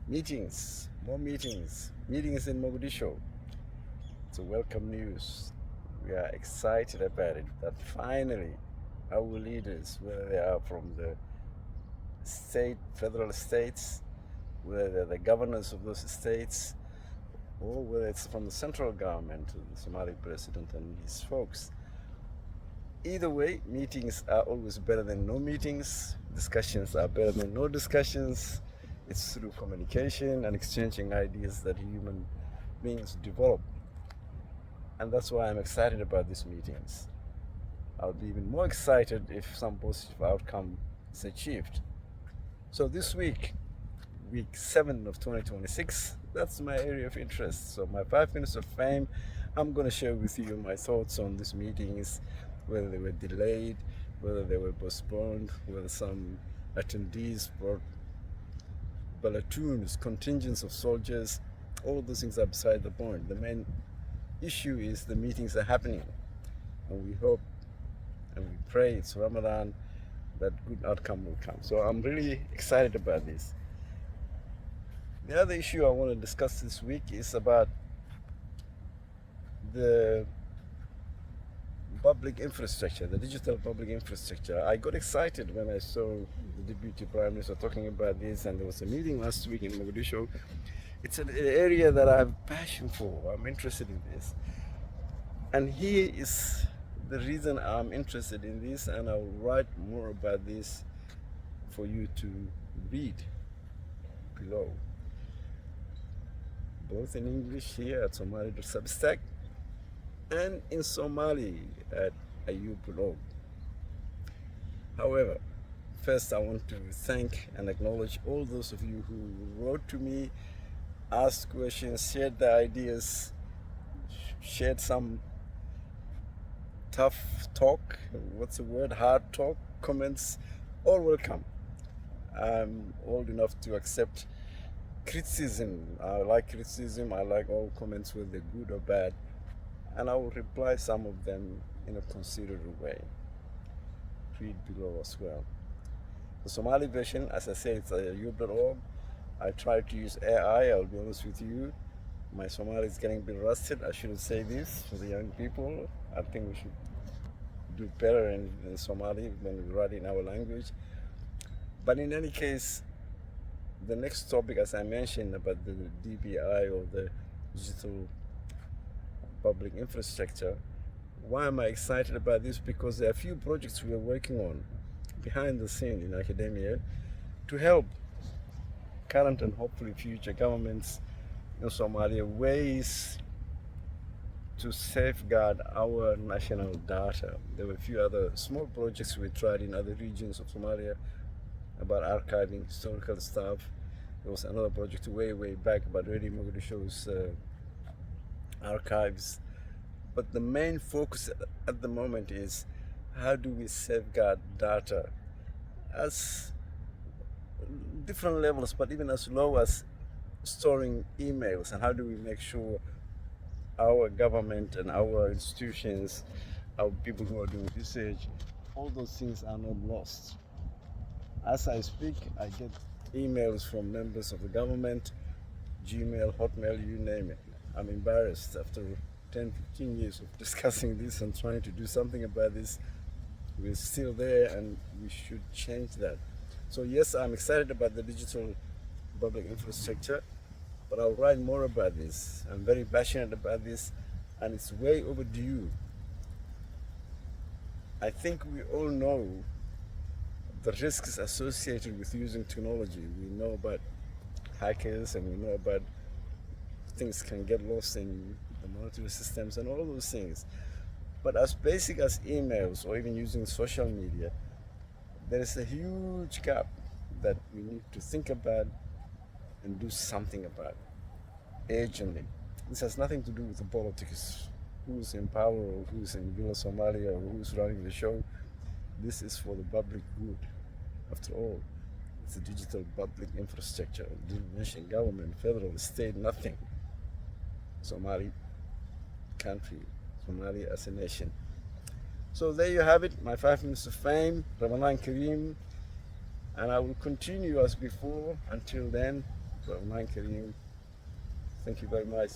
Meetings, more meetings, meetings in Mogadishu. It's a welcome news. We are excited about it that finally our leaders, whether they are from the federal states, whether they're the governors of those states, or whether it's from the central government, the Somali president and his folks. Either way, meetings are always better than no meetings. Discussions are better than no discussions. It's through communication and exchanging ideas that human beings develop. And that's why I'm excited about these meetings. I'll be even more excited if some positive outcome is achieved. So this week 7 of 2026, that's my area of interest. So my 5 minutes of fame, I'm going to share with you my thoughts on these meetings, whether they were delayed, whether they were postponed, whether some attendees brought platoons, contingents of soldiers. All those things are beside the point. The main issue is the meetings are happening, and we hope and we pray it's Ramadan that good outcome will come. So I'm really excited about this. The other issue I want to discuss this week is about the public infrastructure, the digital public infrastructure. I got excited when I saw the Deputy Prime Minister talking about this, and there was a meeting last week in Mogadishu. It's an area that I have passion for. I'm interested in this. And here is the reason I'm interested in this, and I'll write more about this for you to read below, both in English here at Somali.substack and in Somali at Ayub blog. However, first I want to thank and acknowledge all those of you who wrote to me, asked questions, shared their ideas, shared some tough talk, hard talk, comments, all welcome. I'm old enough to accept criticism. I like criticism. I like all comments, whether they're good or bad, and I will reply some of them in a considerate way. Read below as well. The Somali version, as I said, it's ayub.org. I try to use AI. I'll be honest with you. My Somali is getting a bit rusted. I shouldn't say this for the young people. I think we should do better in Somali when we write in our language. But in any case, the next topic, as I mentioned, about the DPI, or the digital public infrastructure. Why am I excited about this? Because there are a few projects we are working on behind the scene in academia to help current and hopefully future governments in Somalia ways to safeguard our national data. There were a few other small projects we tried in other regions of Somalia about archiving historical stuff. There was another project way back about Radio Mogadishu's archives. But the main focus at the moment is how do we safeguard data as different levels, but even as low as storing emails, and how do we make sure our government and our institutions, our people who are doing research, all those things are not lost. As I speak, I get emails from members of the government, Gmail, Hotmail, you name it. I'm embarrassed after 10, 15 years of discussing this and trying to do something about this. We're still there, and we should change that. So yes, I'm excited about the digital public infrastructure, but I'll write more about this. I'm very passionate about this, and it's way overdue. I think we all know the risks associated with using technology. We know about hackers, and we know about things can get lost in the monetary systems and all those things. But as basic as emails or even using social media, there is a huge gap that we need to think about and do something about urgently. This has nothing to do with the politics, who's in power or who's in Villa Somalia or who's running the show. This is for the public good. After all, it's a digital public infrastructure. Didn't mention government, federal, state, nothing. Somali country, Somalia as a nation. So there you have it, my 5 minutes of fame, Ramadan Kareem, and I will continue as before. Until then, Rahman Kareem. Thank you very much.